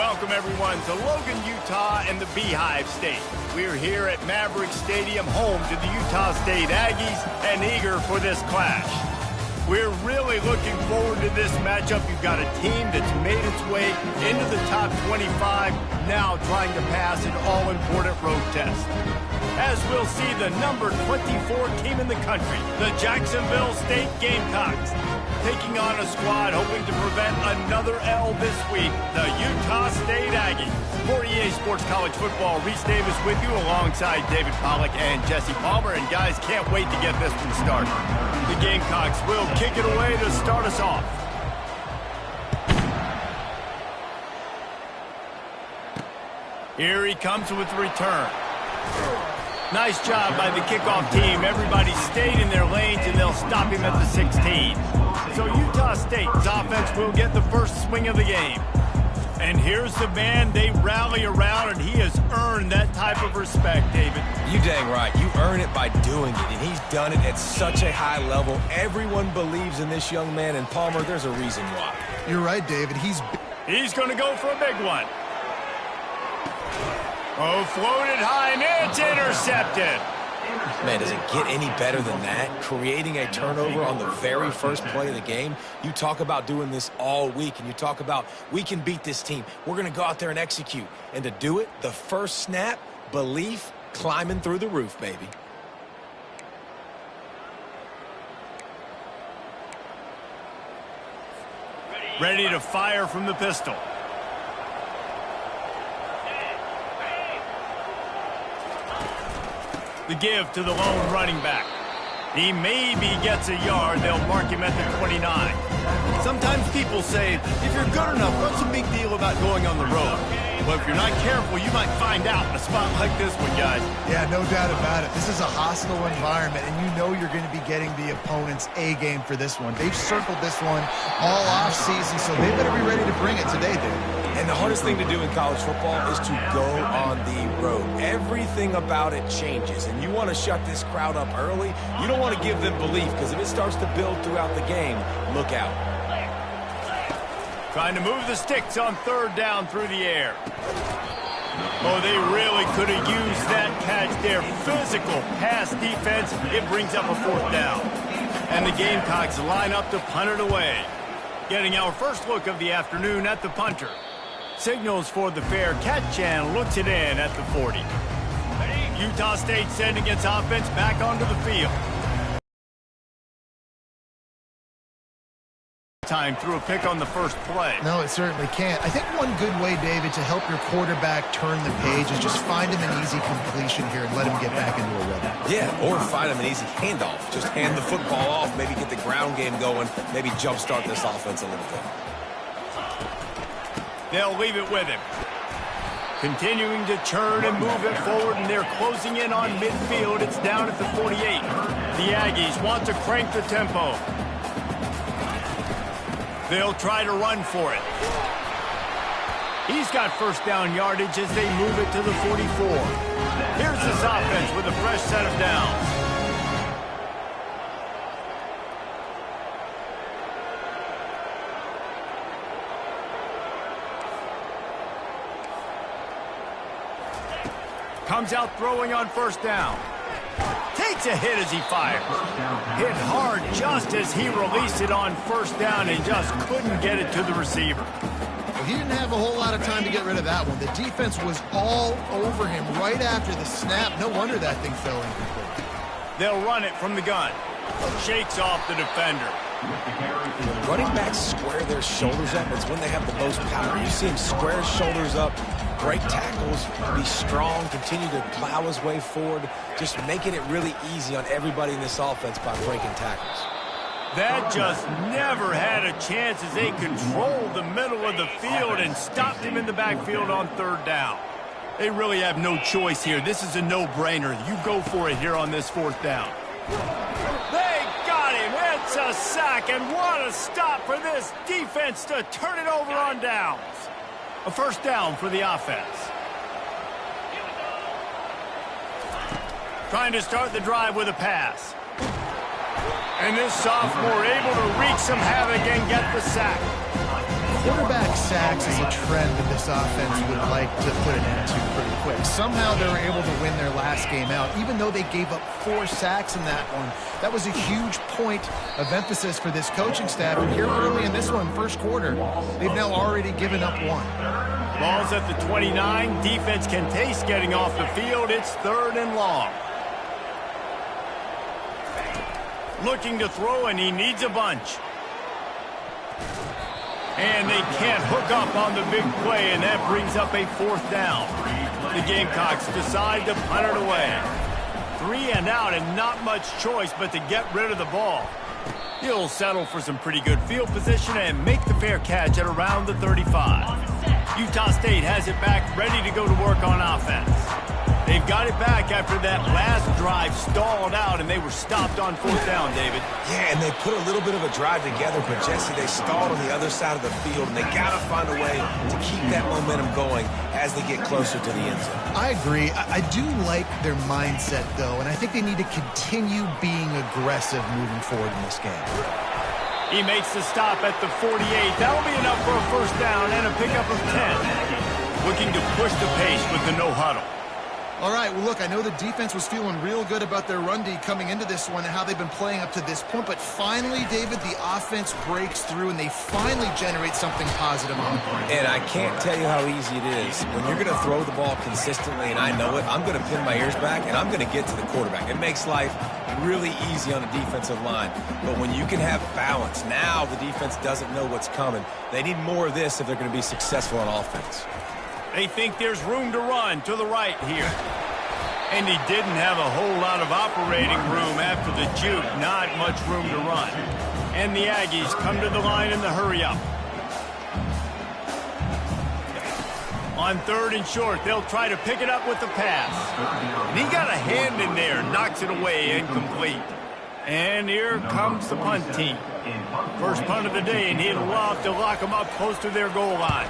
Welcome, everyone, to Logan, Utah and the Beehive State. We're here at Maverick Stadium, home to the Utah State Aggies, and eager for this clash. We're really looking forward to this matchup. You've got a team that's made its way into the top 25, now trying to pass an all-important road test. As we'll see the number 24 team in the country, the Jacksonville State Gamecocks, taking on a squad hoping to prevent another L this week, the Utah State Aggies. For EA Sports College Football, Reese Davis with you alongside David Pollack and Jesse Palmer. And guys, can't wait to get this one started. The Gamecocks will kick it away to start us off. Here he comes with the return. Nice job by the kickoff team. Everybody stayed in their lanes, and they'll stop him at the 16. So Utah State's offense will get the first swing of the game. And here's the man they rally around, and he has earned that type of respect, David. You dang right. You earn it by doing it, and he's done it at such a high level. Everyone believes in this young man, and Palmer, there's a reason why. You're right, David. He's going to go for a big one. Oh, floated high, and it's intercepted. Man, does it get any better than that? Creating a turnover on the very first play of the game. You talk about doing this all week, and you talk about, we can beat this team. We're going to go out there and execute. And to do it, the first snap, belief, climbing through the roof, baby. Ready to fire from the pistol. The give to the lone running back. He maybe gets a yard. They'll mark him at the 29. Sometimes people say, if you're good enough, what's the big deal about going on the road? Well, if you're not careful, you might find out in a spot like this one, guys. Yeah, no doubt about it. This is a hostile environment, and you know you're going to be getting the opponent's A-game for this one. They've circled this one all off-season, so they better be ready to bring it today, dude. And the hardest thing to do in college football is to go on the road. Everything about it changes, and you want to shut this crowd up early. You don't want to give them belief, because if it starts to build throughout the game, look out. Trying to move the sticks on third down through the air. Oh, they really could have used that catch there. Physical pass defense. It brings up a fourth down. And the Gamecocks line up to punt it away. Getting our first look of the afternoon at the punter. Signals for the fair catch and looks it in at the 40. Utah State sending its offense back onto the field. Time through a pick on the first play. No, it certainly can't. I think one good way, David, to help your quarterback turn the page is just find him an easy completion here and let him get back into a rhythm. Yeah, or find him an easy handoff. Just hand the football off, maybe get the ground game going, maybe jumpstart this offense a little bit. They'll leave it with him. Continuing to churn and move it forward, and they're closing in on midfield. It's down at the 48. The Aggies want to crank the tempo. They'll try to run for it. He's got first down yardage as they move it to the 44. Here's his offense with a fresh set of downs. Comes out throwing on first down. Takes a hit as he fires. Hit hard just as he released it on first down and just couldn't get it to the receiver. Well, he didn't have a whole lot of time to get rid of that one. The defense was all over him right after the snap. No wonder that thing fell incomplete. They'll run it from the gun. Shakes off the defender. Running backs square their shoulders up. It's when they have the most power. You see him square his shoulders up, break tackles, be strong, continue to plow his way forward, just making it really easy on everybody in this offense by breaking tackles. That just never had a chance as they controlled the middle of the field and stopped him in the backfield on third down. They really have no choice here. This is a no-brainer. You go for it here on this fourth down. They got him. It's a sack, and what a stop for this defense to turn it over on downs. A first down for the offense. Trying to start the drive with a pass. And this sophomore able to wreak some havoc and get the sack. Quarterback sacks is a trend that this offense would like to put an end to pretty quick. Somehow they were able to win their last game out, even though they gave up 4 sacks in that one. That was a huge point of emphasis for this coaching staff. And here early in this one, first quarter, they've now already given up 1. Ball's at the 29. Defense can taste getting off the field. It's 3rd and long. Looking to throw, and he needs a bunch. And they can't hook up on the big play, and that brings up a 4th down. The Gamecocks decide to punt it away. 3 and out, and not much choice but to get rid of the ball. He'll settle for some pretty good field position and make the fair catch at around the 35. Utah State has it back, ready to go to work on offense. They've got it back after that last drive stalled out, and they were stopped on 4th down, David. Yeah, and they put a little bit of a drive together, but, Jesse, they stalled on the other side of the field, and they got to find a way to keep that momentum going as they get closer to the end zone. I agree. I do like their mindset, though, and I think they need to continue being aggressive moving forward in this game. He makes the stop at the 48. That'll be enough for a 1st down and a pickup of 10. Looking to push the pace with the no huddle. All right, well, look, I know the defense was feeling real good about their run D coming into this one and how they've been playing up to this point, but finally, David, the offense breaks through and they finally generate something positive on the point. And I can't tell you how easy it is. When you're going to throw the ball consistently, and I know it, I'm going to pin my ears back, and I'm going to get to the quarterback. It makes life really easy on the defensive line. But when you can have balance, now the defense doesn't know what's coming. They need more of this if they're going to be successful on offense. They think there's room to run to the right here. And he didn't have a whole lot of operating room after the juke. Not much room to run. And the Aggies come to the line in the hurry-up. On 3rd and short, they'll try to pick it up with the pass. And he got a hand in there, knocks it away, incomplete. And here comes the punt team. First punt of the day, and he'd love to lock them up close to their goal line.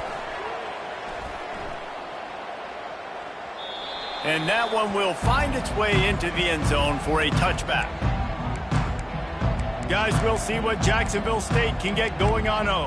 And that one will find its way into the end zone for a touchback. Guys, we'll see what Jacksonville State can get going on O.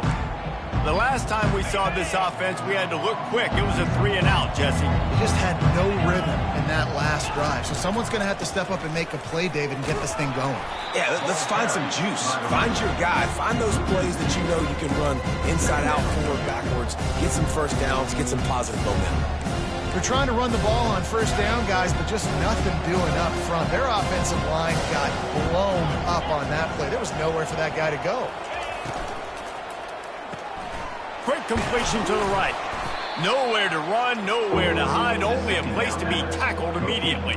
The last time we saw this offense, we had to look quick. It was a 3 and out, Jesse. They just had no rhythm in that last drive. So someone's going to have to step up and make a play, David, and get this thing going. Yeah, let's find some juice. Find your guy. Find those plays that you know you can run inside out, forward, backwards. Get some 1st downs. Get some positive momentum. They're trying to run the ball on 1st down, guys, but just nothing doing up front. Their offensive line got blown up on that play. There was nowhere for that guy to go. Quick completion to the right. Nowhere to run, nowhere to hide, only a place to be tackled immediately.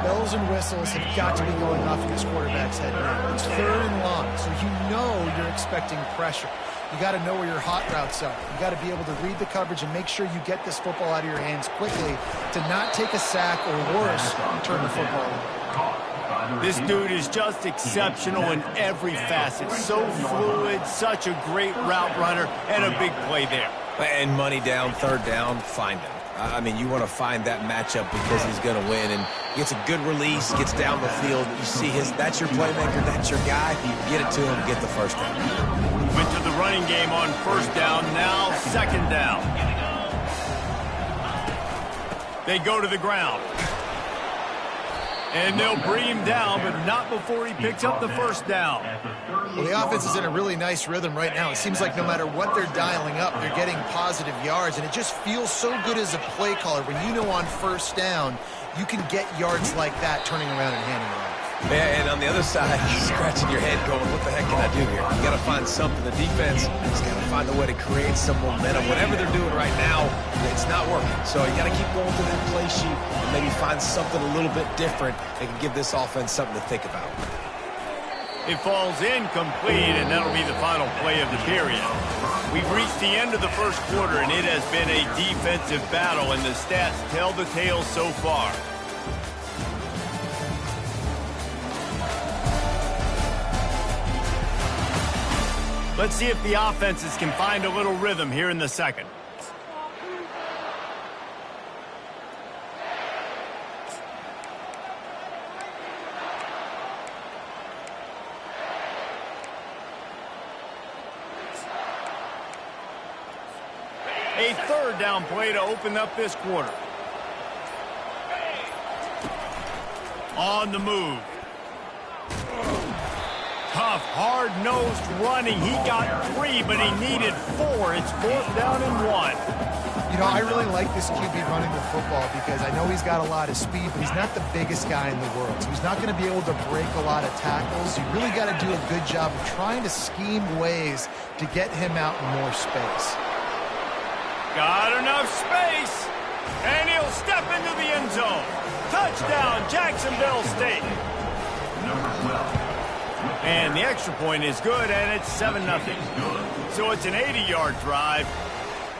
Bells and whistles have got to be going off in this quarterback's head now. It's 3rd and long, so you know you're expecting pressure. You got to know where your hot routes are. You got to be able to read the coverage and make sure you get this football out of your hands quickly to not take a sack or worse, turn the football over. This dude is just exceptional in every facet. So fluid, such a great route runner, and a big play there. And money down, 3rd down, find him. I mean, you want to find that matchup because he's going to win. And gets a good release, gets down the field. You see that's your playmaker, that's your guy. Get it to him, get the 1st down. Went to the running game on 1st down, now 2nd down. They go to the ground. And they'll bring him down, but not before he picks up the 1st down. Well, the offense is in a really nice rhythm right now. It seems like no matter what they're dialing up, they're getting positive yards, and it just feels so good as a play caller when you know on 1st down you can get yards like that turning around and handing it off. Yeah, and on the other side, you're scratching your head going, what the heck can I do here? You got to find something. The defense has got to find a way to create some momentum. Whatever they're doing right now, it's not working. So you got to keep going through that play sheet and maybe find something a little bit different that can give this offense something to think about. It falls incomplete, and that'll be the final play of the period. We've reached the end of the 1st quarter, and it has been a defensive battle, and the stats tell the tale so far. Let's see if the offenses can find a little rhythm here in the 2nd. third down play to open up this quarter. On the move. Tough, hard-nosed running. He got 3, but he needed 4. It's 4th down and 1. You know, I really like this QB running the football because I know he's got a lot of speed, but he's not the biggest guy in the world. So he's not going to be able to break a lot of tackles. You really got to do a good job of trying to scheme ways to get him out in more space. Got enough space, and he'll step into the end zone. Touchdown, Jacksonville State. Number 12. And the extra point is good, and it's 7-0. So it's an 80-yard drive,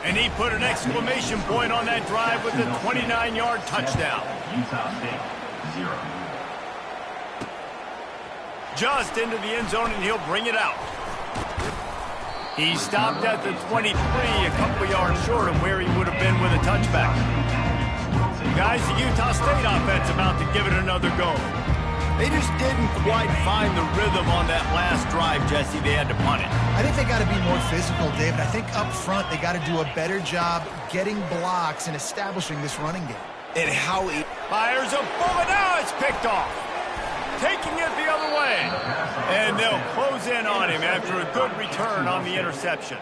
and he put an exclamation point on that drive with a 29-yard touchdown. Utah State, 0. Just into the end zone, and he'll bring it out. He stopped at the 23, a couple yards short of where he would have been with a touchback. Guys, the Utah State offense about to give it another go. They just didn't quite find the rhythm on that last drive, Jesse. They had to punt it. I think they got to be more physical, David. I think up front they got to do a better job getting blocks and establishing this running game. And how he Fires a bullet. Now it's picked off. Taking it the other way. And they'll close in on him after a good return on the interception.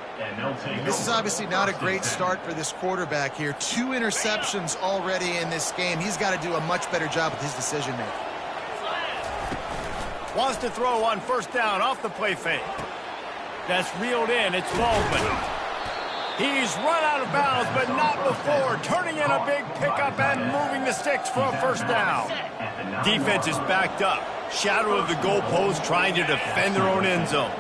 This is obviously not a great start for this quarterback here. 2 interceptions already in this game. He's got to do a much better job with his decision-making. Wants to throw on first down off the play fake. That's reeled in. It's Baldwin. He's run out of bounds, but not before. Turning in a big pickup and moving the sticks for a first down. Defense is backed up. Shadow of the goalpost trying to defend their own end zone.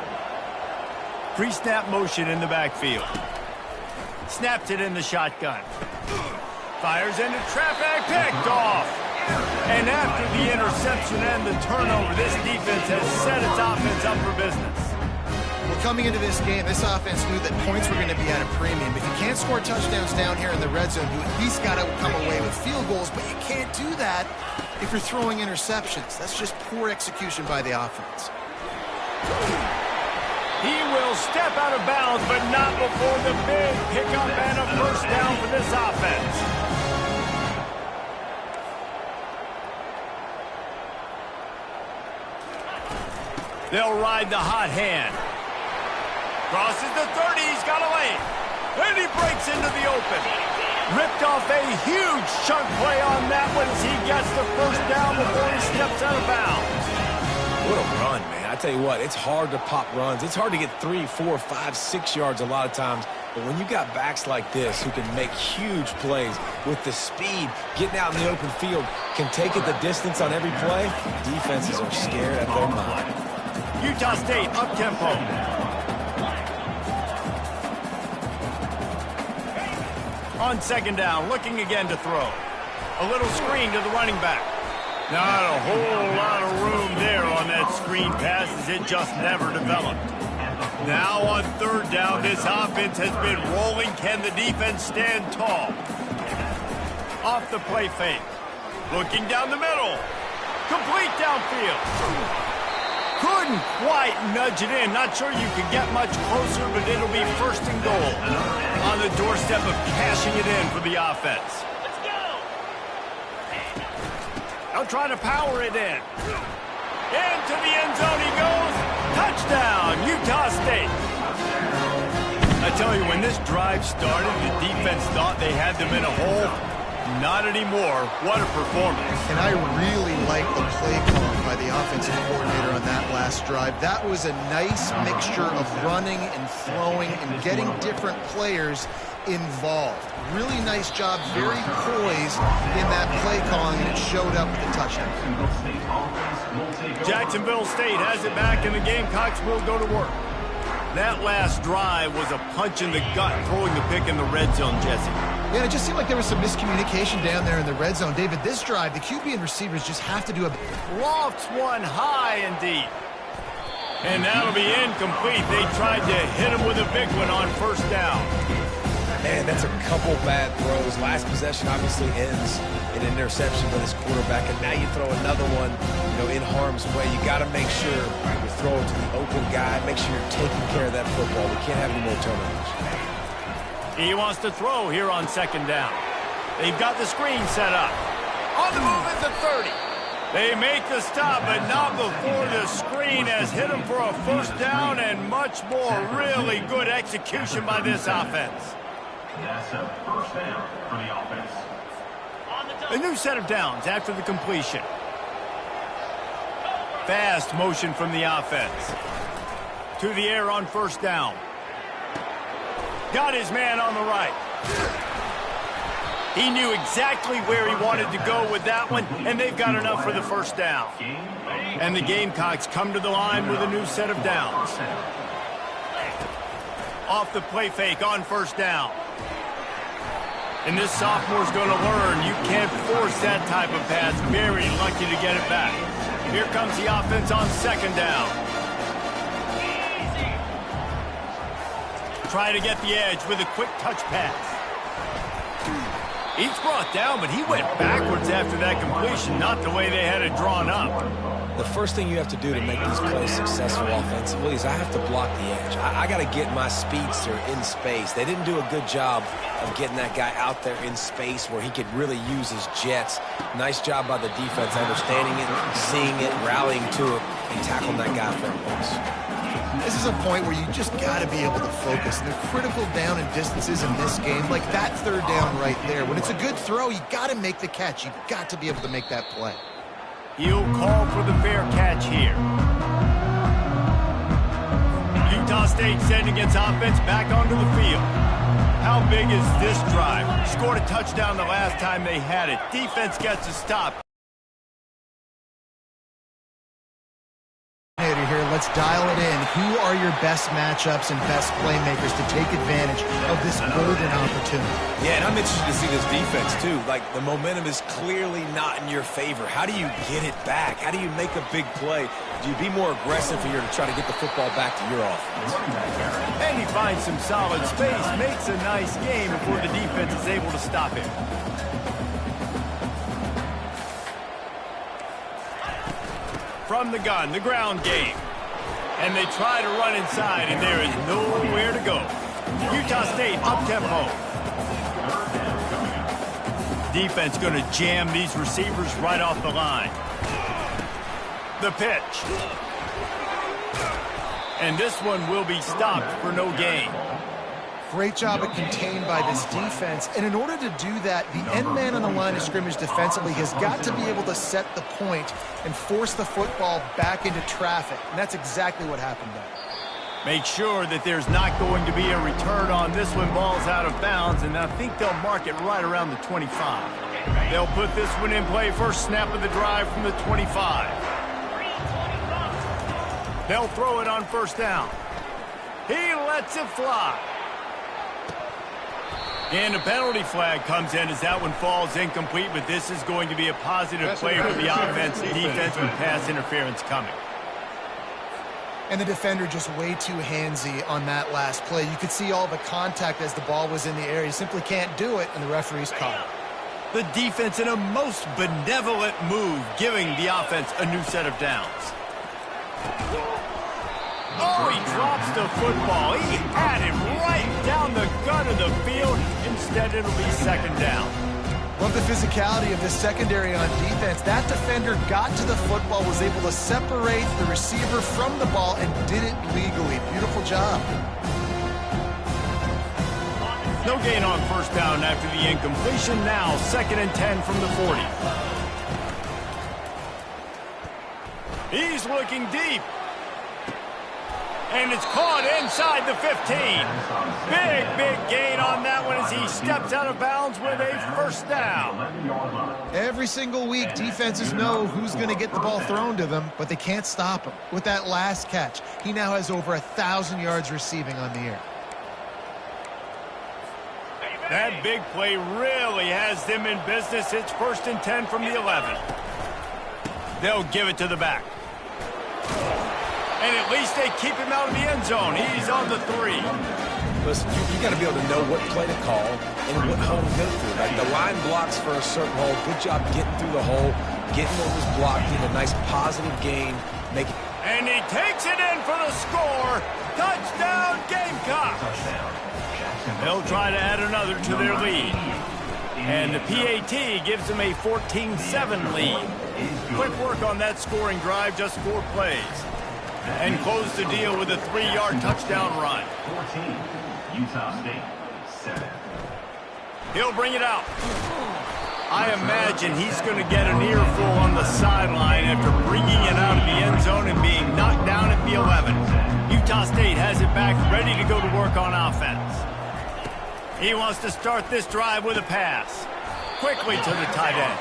Pre-snap motion in the backfield. Snaps it in the shotgun. Fires into traffic. Picked off. And after the interception and the turnover, this defense has set its offense up for business. Well, coming into this game, this offense knew that points were going to be at a premium. If you can't score touchdowns down here in the red zone, you at least got to come away with field goals, but you can't do that if you're throwing interceptions. That's just poor execution by the offense. He will step out of bounds, but not before the big pickup and a first down for this offense. They'll ride the hot hand. Crosses the 30, he's got a lane. And he breaks into the open. Ripped off a huge chunk play on that one as he gets the first down before he steps out of bounds. What a run, man. I tell you what, it's hard to pop runs. It's hard to get 3, 4, 5, 6 yards a lot of times. But when you got backs like this who can make huge plays with the speed, getting out in the open field, can take it the distance on every play, defenses are scared at their mind. Utah State up-tempo. On second down, looking again to throw. A little screen to the running back. Not a whole lot of room there on that screen pass as it just never developed. Now on third down, this offense has been rolling. Can the defense stand tall? Off the play fake. Looking down the middle. Complete downfield. Couldn't quite nudge it in. Not sure you could get much closer, but it'll be first and goal. On the doorstep of cashing it in for the offense. Let's go! They'll try to power it in. Into the end zone he goes. Touchdown, Utah State. I tell you, when this drive started, the defense thought they had them in a hole. Not anymore. What a performance. And I really like the play calling by the offensive coordinator on that last drive. That was a nice mixture of running and throwing and getting different players involved. Really nice job, very poised in that play calling, and it showed up with the touchdown. Jacksonville State has it back, and the Gamecocks will go to work. That last drive was a punch in the gut, throwing the pick in the red zone, Jesse. Yeah, it just seemed like there was some miscommunication down there in the red zone. David, this drive, the QB and receivers just have to do a... Lofts one high and deep. And that'll be incomplete. They tried to hit him with a big one on first down. Man, that's a couple bad throws. Last possession obviously ends in an interception for this quarterback, and now you throw another one, in harm's way. You got to make sure you throw it to the open guy. Make sure you're taking care of that football. We can't have any more turnovers. He wants to throw here on second down. They've got the screen set up. On the move at the 30. They make the stop, but not before the screen has hit them for a first down and much more. Really good execution by this offense. That's a first down for the offense. A new set of downs after the completion. Fast motion from the offense. To the air on first down. Got his man on the right. He knew exactly where he wanted to go with that one, and they've got enough for the first down. And the Gamecocks come to the line with a new set of downs. Off the play fake on first down. And this sophomore's going to learn you can't force that type of pass. Very lucky to get it back. Here comes the offense on second down. Try to get the edge with a quick touch pass. He's brought down, but he went backwards after that completion, not the way they had it drawn up. The first thing you have to do to make these plays successful offensively is I have to block the edge. I got to get my speedster in space. They didn't do a good job of getting that guy out there in space where he could really use his jets. Nice job by the defense understanding it, seeing it, rallying to it, and tackling that guy for a loss. This is a point where you just got to be able to focus. And the critical down and distances in this game, like that third down right there. When it's a good throw, you got to make the catch. You've got to be able to make that play. He'll call for the fair catch here. Utah State sending its offense back onto the field. How big is this drive? Scored a touchdown the last time they had it. Defense gets a stop. Here, let's dial it in. Who are your best matchups and best playmakers to take advantage of this golden opportunity? Yeah, and I'm interested to see this defense, too. Like, the momentum is clearly not in your favor. How do you get it back? How do you make a big play? Do you be more aggressive here to try to get the football back to your offense? And he finds some solid space, makes a nice game before the defense is able to stop him. From the gun, the ground game. And they try to run inside, and there is nowhere to go. Utah State up-tempo. Defense going to jam these receivers right off the line. The pitch. And this one will be stopped for no gain. Great job at contained by this defense. And in order to do that, the end man on the line of scrimmage defensively has got to be able to set the point and force the football back into traffic. And that's exactly what happened there. Make sure that there's not going to be a return on this one. Ball's out of bounds, and I think they'll mark it right around the 25. They'll put this one in play. First snap of the drive from the 25. They'll throw it on first down. He lets it fly. And a penalty flag comes in as that one falls incomplete, but this is going to be a positive play for the offense. Defense with pass interference coming. And the defender just way too handsy on that last play. You could see all the contact as the ball was in the air. He simply can't do it, and the referee's caught it. The defense in a most benevolent move, giving the offense a new set of downs. Oh, he drops the football. He had him right down the gut of the field. Instead, it'll be second down. Love the physicality of this secondary on defense. That defender got to the football, was able to separate the receiver from the ball, and did it legally. Beautiful job. No gain on first down after the incompletion. Now, 2nd and 10 from the 40. He's looking deep. And it's caught inside the 15. Big gain on that one as he steps out of bounds with a first down. Every single week, defenses know who's going to get the ball thrown to them, but they can't stop him. With that last catch, he now has over 1,000 yards receiving on the year. That big play really has them in business. It's 1st and 10 from the 11. They'll give it to the back. And at least they keep him out of the end zone. He's on the 3. Listen, you got to be able to know what play to call and what hole to go through. Like the line blocks for a certain hole. Good job getting through the hole, getting what was blocked, getting a nice positive gain. And he takes it in for the score. Touchdown, Gamecocks. Touchdown, They'll try to add another to their lead. And the PAT gives them a 14-7 lead. Quick work on that scoring drive, just 4 plays. And close the deal with a 3-yard touchdown run. 14, Utah State, 7. He'll bring it out. I imagine he's going to get an earful on the sideline after bringing it out of the end zone and being knocked down at the 11. Utah State has it back, ready to go to work on offense. He wants to start this drive with a pass. Quickly to the tight end.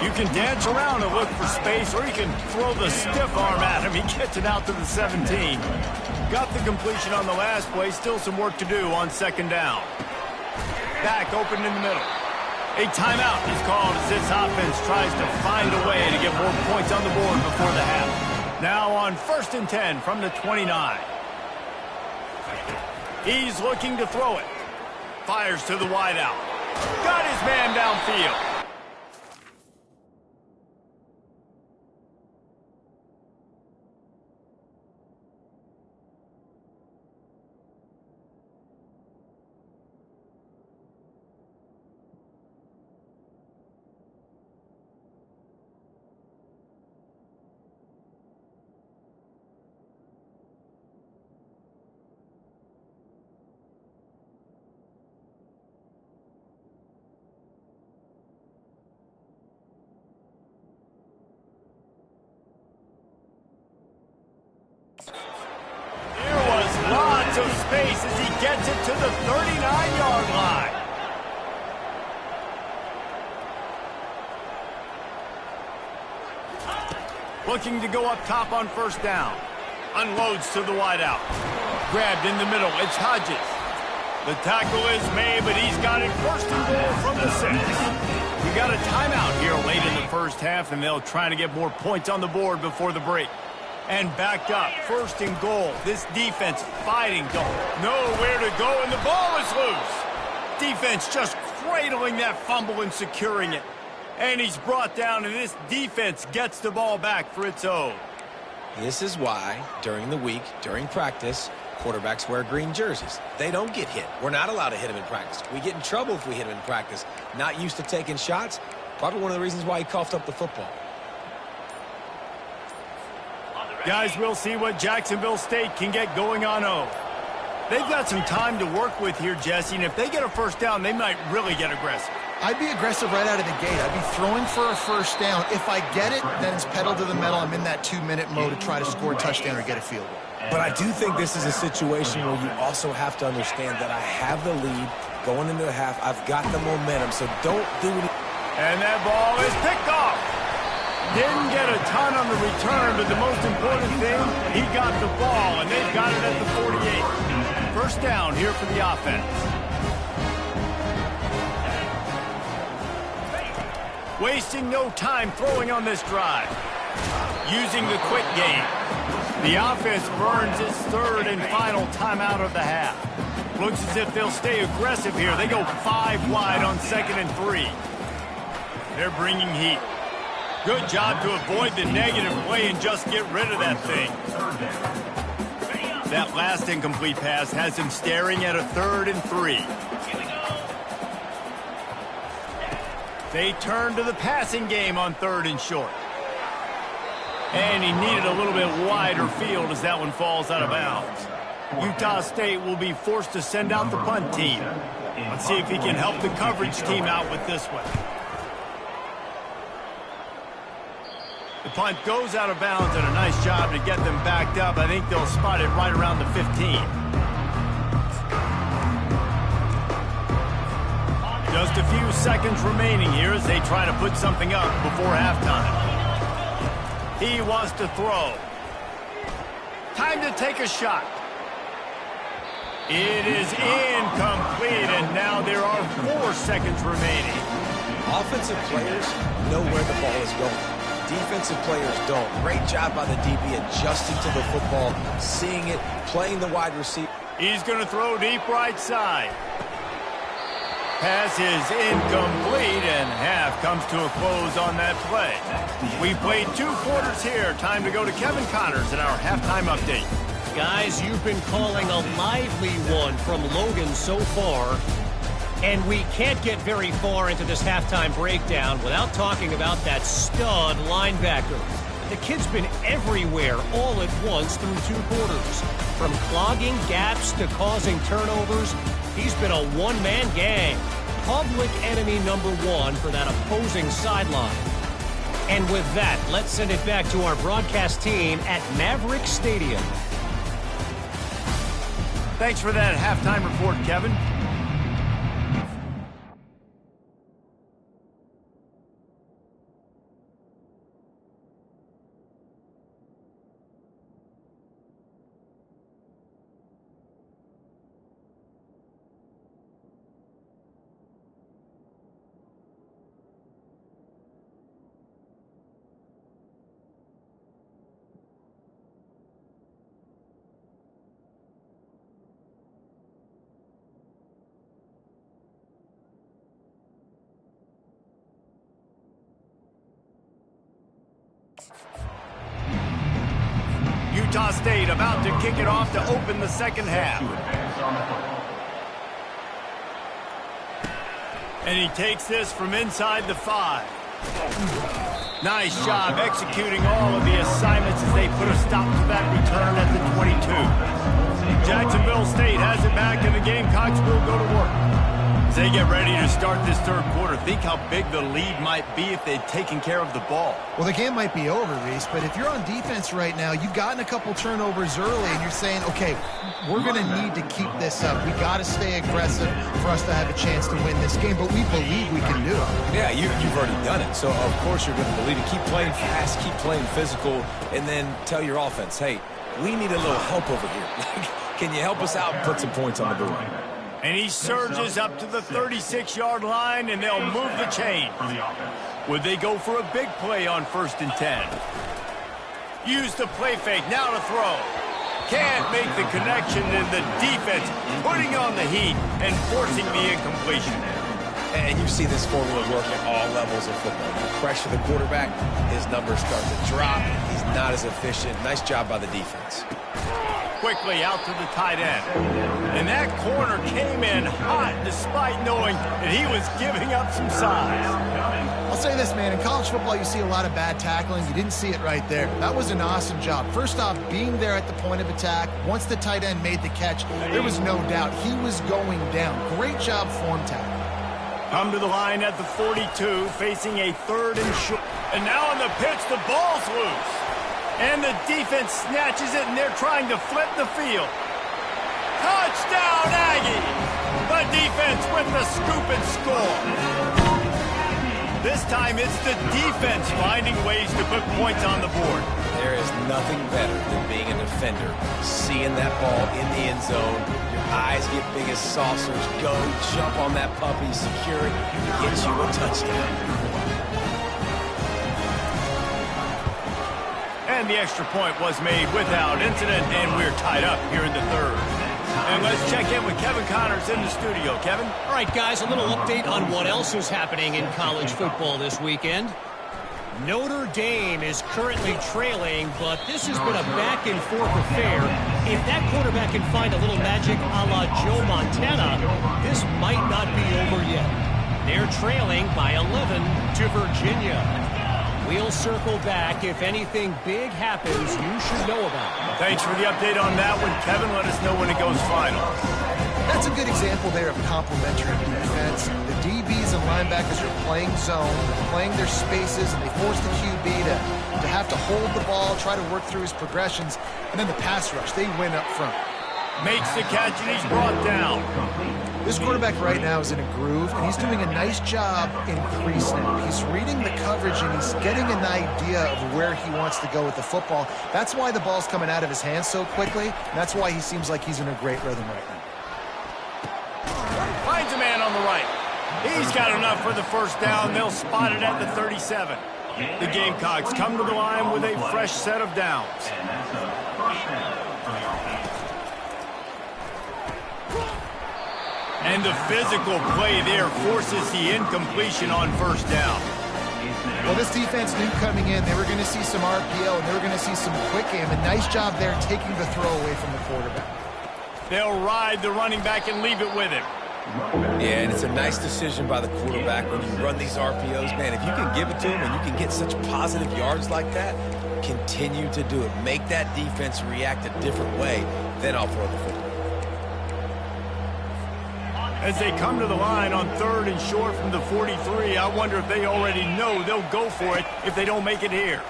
You can dance around and look for space, or you can throw the stiff arm at him. He gets it out to the 17. Got the completion on the last play. Still some work to do on second down. Back open in the middle. A timeout is called as this offense tries to find a way to get more points on the board before the half. Now on 1st and 10 from the 29. He's looking to throw it. Fires to the wideout. Got his man downfield. Of space as he gets it to the 39-yard line. Looking to go up top on 1st down. Unloads to the wideout. Grabbed in the middle. It's Hodges. The tackle is made, but he's got it 1st and goal from the 6. We got a timeout here late in the first half, and they'll try to get more points on the board before the break. And backed up, 1st and goal. This defense fighting, nowhere to go, and the ball is loose. Defense just cradling that fumble and securing it. And he's brought down, and this defense gets the ball back for its own. This is why, during the week, during practice, quarterbacks wear green jerseys. They don't get hit. We're not allowed to hit them in practice. We get in trouble if we hit them in practice. Not used to taking shots. Probably one of the reasons why he coughed up the football. Guys, we'll see what Jacksonville State can get going on O. They've got some time to work with here, Jesse, and if they get a 1st down, they might really get aggressive. I'd be aggressive right out of the gate. I'd be throwing for a 1st down. If I get it, then it's pedal to the metal. I'm in that 2-minute mode to try to score a touchdown or get a field goal. But I do think this is a situation where you also have to understand that I have the lead going into the half. I've got the momentum, so don't do it. And that ball is picked off. Didn't get a ton on the return, but the most important thing, he got the ball, and they've got it at the 48. 1st down here for the offense. Wasting no time throwing on this drive. Using the quick game. The offense burns its 3rd and final timeout of the half. Looks as if they'll stay aggressive here. They go 5 wide on 2nd and 3. They're bringing heat. Good job to avoid the negative play and just get rid of that thing. That last incomplete pass has him staring at a 3rd and 3. They turn to the passing game on 3rd and short. And he needed a little bit wider field as that one falls out of bounds. Utah State will be forced to send out the punt team. Let's see if he can help the coverage team out with this one. The punt goes out of bounds, and a nice job to get them backed up. I think they'll spot it right around the 15. Just a few seconds remaining here as they try to put something up before halftime. He wants to throw. Time to take a shot. It is incomplete, and now there are 4 seconds remaining. Offensive players know where the ball is going. Defensive players don't. Great job by the DB adjusting to the football, seeing it, playing the wide receiver. He's going to throw deep right side. Pass is incomplete, and half comes to a close on that play. We played 2 quarters here. Time to go to Kevin Connors in our halftime update. Guys, you've been calling a lively one from Logan so far. And we can't get very far into this halftime breakdown without talking about that stud linebacker. The kid's been everywhere all at once through 2 quarters. From clogging gaps to causing turnovers, he's been a one-man gang. Public enemy number 1 for that opposing sideline. And with that, let's send it back to our broadcast team at Maverick Stadium. Thanks for that halftime report, Kevin. Utah State about to kick it off to open the second half. And he takes this from inside the 5. Nice job executing all of the assignments as they put a stop to that return at the 22. Jacksonville State has it back, and the Gamecocks will go to work. As they get ready to start this third quarter, think how big the lead might be if they'd taken care of the ball. Well, the game might be over, Reese, but if you're on defense right now, you've gotten a couple turnovers early, and you're saying, okay, we're going to need to keep this up. We got to stay aggressive for us to have a chance to win this game, but we believe we can do it. Yeah, you've already done it, so of course you're going to believe it. Keep playing fast, keep playing physical, and then tell your offense, hey, we need a little help over here. Can you help us out and put some points on the board? And he surges up to the 36-yard line, and they'll move the chain. Would they go for a big play on 1st and 10? Use the play fake, now to throw. Can't make the connection, and the defense putting on the heat and forcing the incompletion. And you see this formula work at all levels of football. You pressure the quarterback, his numbers start to drop. He's not as efficient. Nice job by the defense. Quickly out to the tight end. And that corner came in hot despite knowing that he was giving up some size. I'll say this, man. In college football, you see a lot of bad tackling. You didn't see it right there. That was an awesome job. First off, being there at the point of attack. Once the tight end made the catch, there was no doubt he was going down. Great job form tackle. Come to the line at the 42, facing a 3rd and short. And now on the pitch, the ball's loose. And the defense snatches it, and they're trying to flip the field. Touchdown, Aggie! The defense with the scoop and score. This time, it's the defense finding ways to put points on the board. There is nothing better than being a defender, seeing that ball in the end zone. Your eyes get big as saucers. Go, jump on that puppy, secure it, get you a touchdown. And the extra point was made without incident, and we're tied up here in the 3rd. And let's check in with Kevin Connors in the studio. Kevin? All right, guys, a little update on what else is happening in college football this weekend. Notre Dame is currently trailing, but this has been a back-and-forth affair. If that quarterback can find a little magic a la Joe Montana, this might not be over yet. They're trailing by 11 to Virginia. We'll circle back. If anything big happens, you should know about it. Thanks for the update on that one, Kevin. Let us know when it goes final. That's a good example there of complementary defense. The DBs and linebackers are playing zone, they're playing their spaces, and they force the QB to have to hold the ball, try to work through his progressions, and then the pass rush, they win up front. Makes the catch, and he's brought down. This quarterback right now is in a groove, and he's doing a nice job in pre-snap. He's reading the coverage, and he's getting an idea of where he wants to go with the football. That's why the ball's coming out of his hands so quickly, and that's why he seems like he's in a great rhythm right now. Finds a man on the right. He's got enough for the first down. They'll spot it at the 37. The Gamecocks come to the line with a fresh set of downs. And the physical play there forces the incompletion on 1st down. Well, this defense knew coming in they were going to see some RPO and they were going to see some quick game. A nice job there taking the throw away from the quarterback. They'll ride the running back and leave it with him. Yeah, and it's a nice decision by the quarterback when you run these RPOs. Man, if you can give it to him and you can get such positive yards like that, continue to do it. Make that defense react a different way, then I'll throw the football. As they come to the line on 3rd and short from the 43, I wonder if they already know they'll go for it if they don't make it here.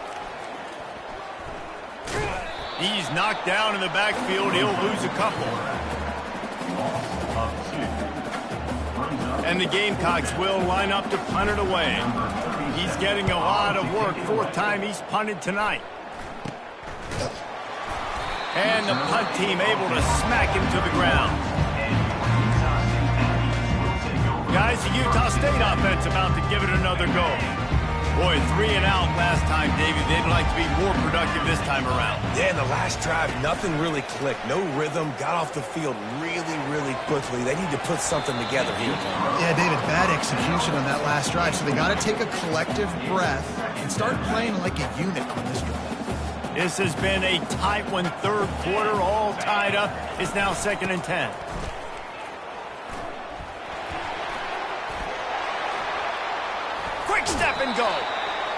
He's knocked down in the backfield. He'll lose a couple. And the Gamecocks will line up to punt it away. He's getting a lot of work. 4th time he's punted tonight. And the punt team able to smack him to the ground. Guys, the Utah State offense about to give it another go. Boy, 3 and out last time, Davey. They'd like to be more productive this time around. Yeah, in the last drive, nothing really clicked. No rhythm. Got off the field really, really quickly. They need to put something together here. Yeah, David, bad execution on that last drive. So they got to take a collective breath and start playing like a unit on this drive. This has been a tight one. 3rd quarter, all tied up. It's now 2nd and 10. Quick step and go.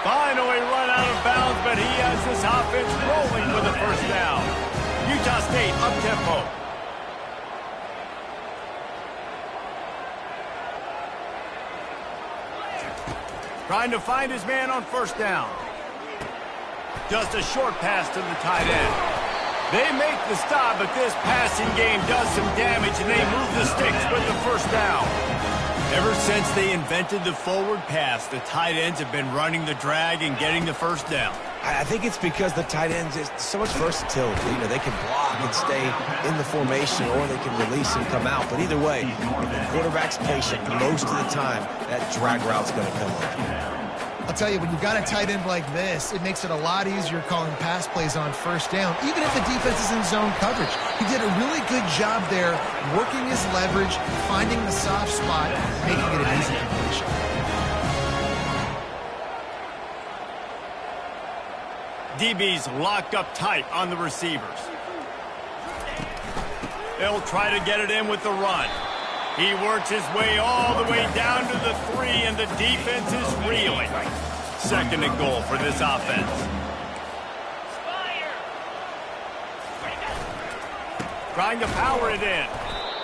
Finally run out of bounds, but he has this offense rolling with a 1st down. Utah State up-tempo. Trying to find his man on 1st down. Just a short pass to the tight end. They make the stop, but this passing game does some damage, and they move the sticks with the 1st down. Ever since they invented the forward pass, the tight ends have been running the drag and getting the 1st down. I think it's because the tight ends is so much versatility. You know, they can block and stay in the formation, or they can release and come out. But either way, if the quarterback's patient, most of the time, that drag route's going to come up. I'll tell you, when you've got a tight end like this, it makes it a lot easier calling pass plays on 1st down, even if the defense is in zone coverage. He did a really good job there, working his leverage, finding the soft spot, making it an easy completion. DB's locked up tight on the receivers. They'll try to get it in with the run. He works his way all the way down to the 3, and the defense is reeling. 2nd and goal for this offense. Trying to power it in.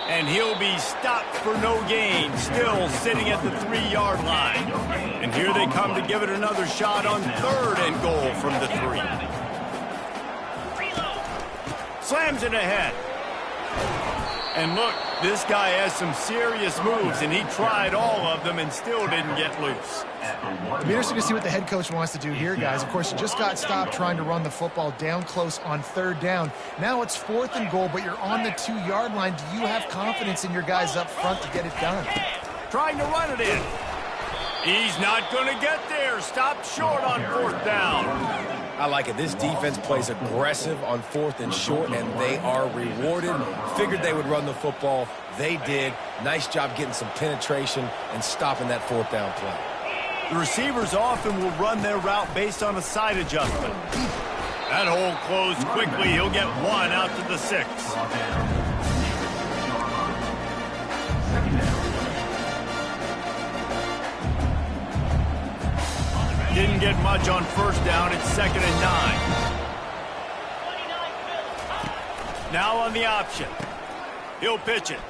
And he'll be stopped for no gain, still sitting at the 3-yard line. And here they come to give it another shot on 3rd and goal from the 3. Slams it ahead. And look, this guy has some serious moves, and he tried all of them and still didn't get loose. It'll be interesting to see what the head coach wants to do here, guys. Of course, you just got stopped trying to run the football down close on 3rd down. Now it's 4th and goal, but you're on the 2-yard line. Do you have confidence in your guys up front to get it done? Trying to run it in. He's not going to get there. Stopped short on 4th down. I like it. This defense plays aggressive on 4th and short, and they are rewarded. Figured they would run the football. They did. Nice job getting some penetration and stopping that 4th down play. The receivers often will run their route based on a side adjustment. That hole closed quickly. He'll get 1 out to the 6. Didn't get much on 1st down. It's 2nd and 9. Now on the option. He'll pitch it.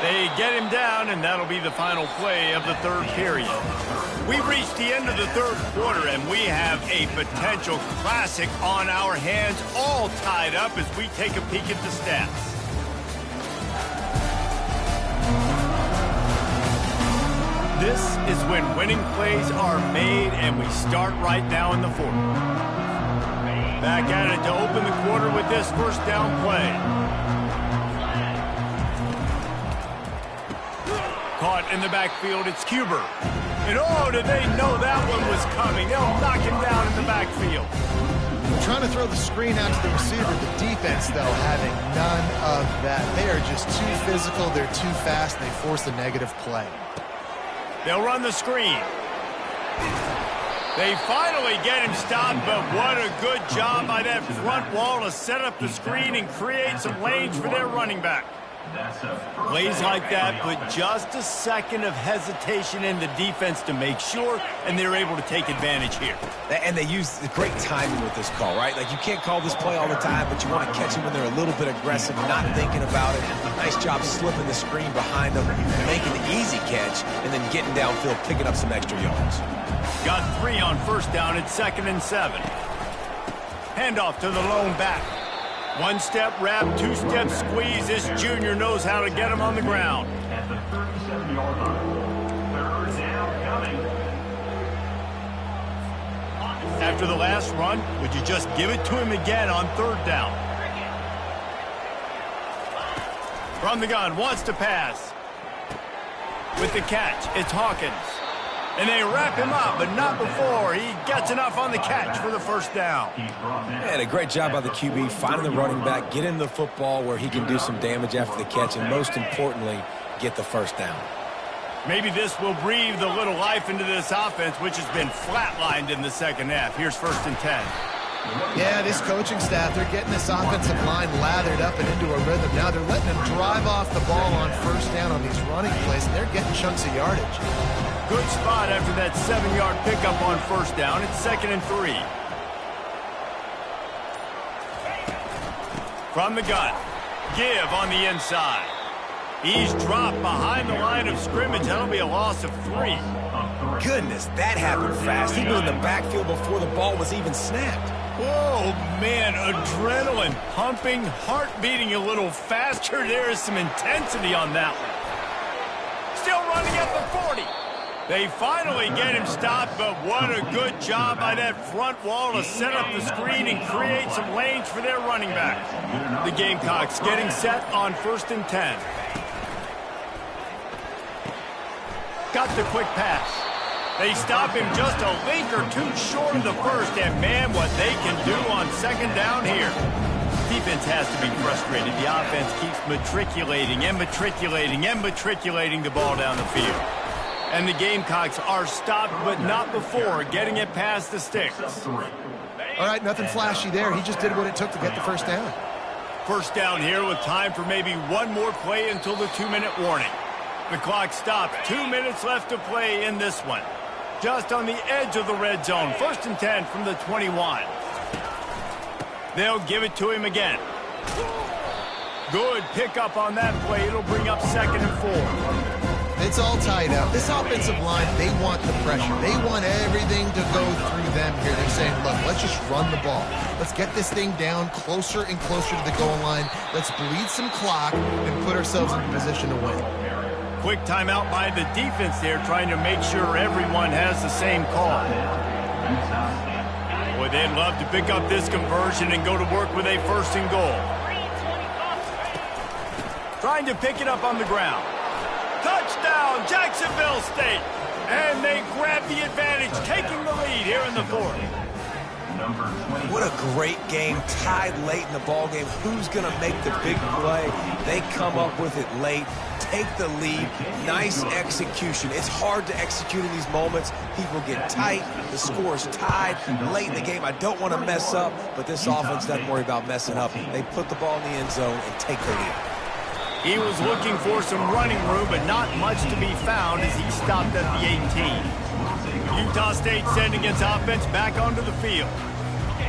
They get him down, and that'll be the final play of the 3rd period. We've reached the end of the 3rd quarter, and we have a potential classic on our hands, all tied up as we take a peek at the stats. This is when winning plays are made, and we start right now in the 4th. Back at it to open the quarter with this 1st down play. Caught in the backfield, it's Huber. And oh, did they know that one was coming? They'll knock him down in the backfield. Trying to throw the screen out to the receiver. The defense, though, having none of that. They are just too physical, they're too fast, and they force the negative play. They'll run the screen. They finally get him stopped, but what a good job by that front wall to set up the screen and create some lanes for their running back. Plays like that put just a second of hesitation in the defense to make sure, and they're able to take advantage here. And they use the great timing with this call, right? Like, you can't call this play all the time, but you want to catch them when they're a little bit aggressive, not thinking about it. Nice job slipping the screen behind them, making the easy catch, and then getting downfield, picking up some extra yards. Got 3 on first down at 2nd and 7. Handoff to the lone back. One-step wrap, two-step squeeze. This junior knows how to get him on the ground. At the 37-yard line. 3rd down coming. After the last run, would you just give it to him again on 3rd down? From the gun, wants to pass. With the catch, it's Hawkins. And they wrap him up, but not before he gets enough on the catch for the 1st down. And a great job by the QB, finding the running back, getting the football where he can do some damage after the catch, and most importantly, get the 1st down. Maybe this will breathe a little life into this offense, which has been flatlined in the 2nd half. Here's 1st and 10. Yeah, this coaching staff, they're getting this offensive line lathered up and into a rhythm. Now they're letting them drive off the ball on 1st down on these running plays, and they're getting chunks of yardage. Good spot after that 7-yard pickup on 1st down. It's 2nd and 3. From the gun, give on the inside. He's dropped behind the line of scrimmage. That'll be a loss of 3. Goodness, that happened fast. He was in the backfield before the ball was even snapped. Whoa, man, adrenaline pumping, heart beating a little faster. There is some intensity on that one. Still running at the 40. They finally get him stopped, but what a good job by that front wall to set up the screen and create some lanes for their running back. The Gamecocks getting set on 1st and 10. Got the quick pass. They stop him just a link or two short of the 1st, and man, what they can do on 2nd down here. Defense has to be frustrated. The offense keeps matriculating and matriculating and matriculating the ball down the field. And the Gamecocks are stopped, but not before getting it past the sticks. All right, nothing flashy there. He just did what it took to get the 1st down. 1st down here with time for maybe one more play until the 2-minute warning. The clock stops. 2 minutes left to play in this one. Just on the edge of the red zone. 1st and 10 from the 21. They'll give it to him again. Good pickup on that play. It'll bring up 2nd and 4. It's all tied up. This offensive line, they want the pressure. They want everything to go through them here. They're saying, look, let's just run the ball. Let's get this thing down closer and closer to the goal line. Let's bleed some clock and put ourselves in position to win. Quick timeout by the defense there, trying to make sure everyone has the same call. Boy, they'd love to pick up this conversion and go to work with a 1st and goal. Trying to pick it up on the ground. Touchdown, Jacksonville State. And they grab the advantage, taking the lead here in the 4th. What a great game, tied late in the ball game. Who's going to make the big play? They come up with it late, take the lead. Nice execution. It's hard to execute in these moments. People get tight. The score is tied late in the game. I don't want to mess up, but this offense doesn't worry about messing up. They put the ball in the end zone and take the lead. He was looking for some running room, but not much to be found as he stopped at the 18. Utah State sending its offense back onto the field.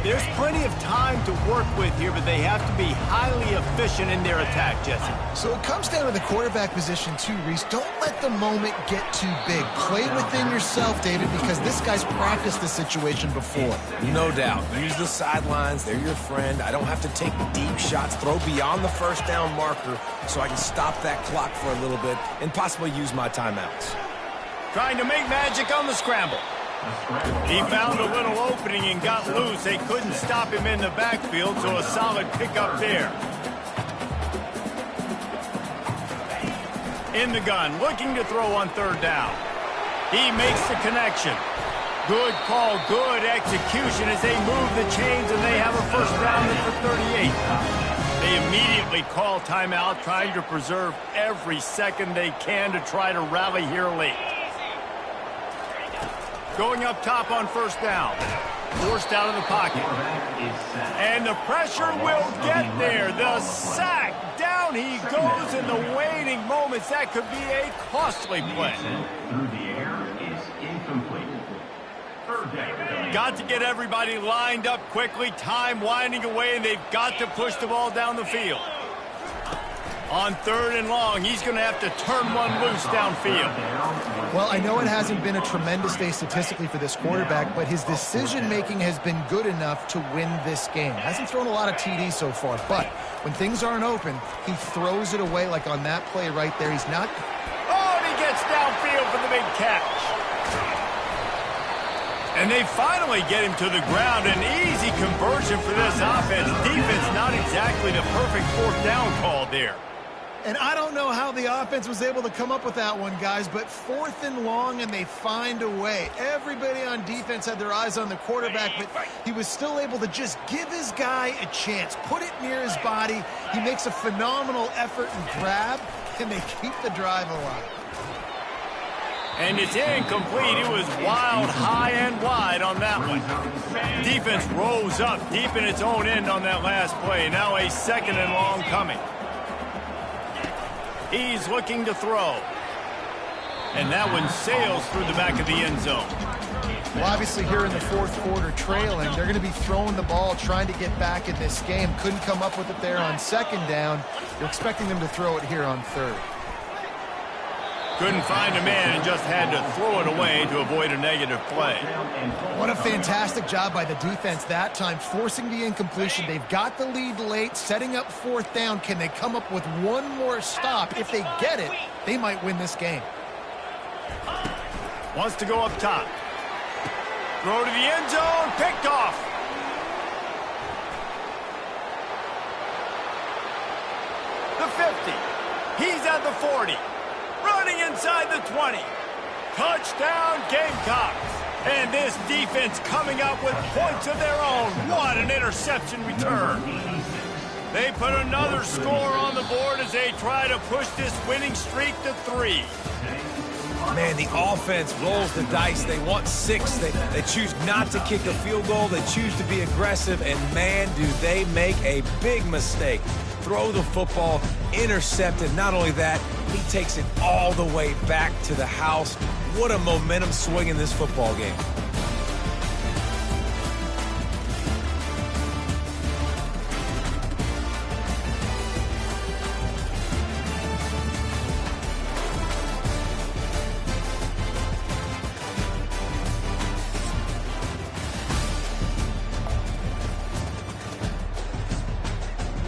There's plenty of time to work with here, but they have to be highly efficient in their attack, Jesse. So it comes down to the quarterback position too, Reese. Don't let the moment get too big. Play within yourself, David, because this guy's practiced the situation before. No doubt. Use the sidelines. They're your friend. I don't have to take deep shots, throw beyond the 1st down marker so I can stop that clock for a little bit and possibly use my timeouts. Trying to make magic on the scramble. He found a little opening and got loose. They couldn't stop him in the backfield, so a solid pickup there. In the gun, looking to throw on 3rd down. He makes the connection. Good call, good execution as they move the chains, and they have a 1st down at the 38. They immediately call timeout, trying to preserve every second they can to try to rally here late. Going up top on first down. Forced out of the pocket. And the pressure will get there. The sack. Down he goes in the waiting moments. That could be a costly play. Through the air is incomplete. Third down. Got to get everybody lined up quickly. Time winding away, and they've got to push the ball down the field. On third and long, he's going to have to turn one loose downfield. Well, I know it hasn't been a tremendous day statistically for this quarterback, but his decision-making has been good enough to win this game. Hasn't thrown a lot of TDs so far, but when things aren't open, he throws it away like on that play right there. He's not... Oh, and he gets downfield for the big catch. And they finally get him to the ground. An easy conversion for this offense. Defense not exactly the perfect fourth down call there. And I don't know how the offense was able to come up with that one, guys, but fourth and long, and they find a way. Everybody on defense had their eyes on the quarterback, but he was still able to just give his guy a chance, put it near his body. He makes a phenomenal effort and grab, and they keep the drive alive. And it's incomplete. It was wild, high and wide on that one. Defense rose up deep in its own end on that last play. Now a second and long coming. He's looking to throw. And that one sails through the back of the end zone. Well, obviously here in the fourth quarter trailing, they're going to be throwing the ball, trying to get back in this game. Couldn't come up with it there on second down. You're expecting them to throw it here on third. Couldn't find a man and just had to throw it away to avoid a negative play. What a fantastic job by the defense that time, forcing the incompletion. They've got the lead late, setting up fourth down. Can they come up with one more stop? If they get it, they might win this game. Wants to go up top. Throw to the end zone, picked off. The 50. He's at the 40. Running inside the 20. Touchdown, Gamecocks. And this defense coming up with points of their own. What an interception return. They put another score on the board as they try to push this winning streak to 3. Man, the offense rolls the dice. They want 6. They choose not to kick a field goal. They choose to be aggressive. And, man, do they make a big mistake. Throw the football, intercepted. Not only that, he takes it all the way back to the house. What a momentum swing in this football game.